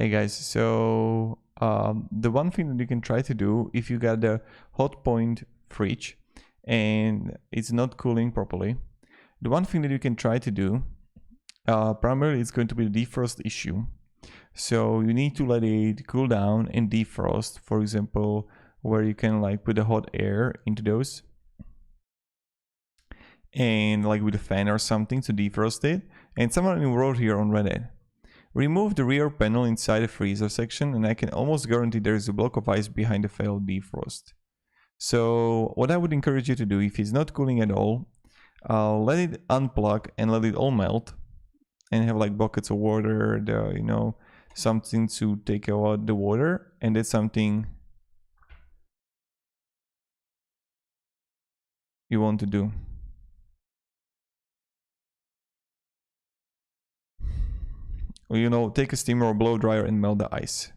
Hey guys, so the one thing that you can try to do if you got the hotpoint fridge and it's not cooling properly, the one thing that you can try to do primarily is going to be the defrost issue. So you need to let it cool down and defrost, for example, where you can like put the hot air into those and like with a fan or something to defrost it. And someone wrote here on Reddit, remove the rear panel inside the freezer section and I can almost guarantee there is a block of ice behind the failed defrost. So what I would encourage you to do, if it's not cooling at all, let it unplug and let it all melt and have like buckets of water, something to take out the water, and that's something you want to do. Or, take a steamer or blow dryer and melt the ice.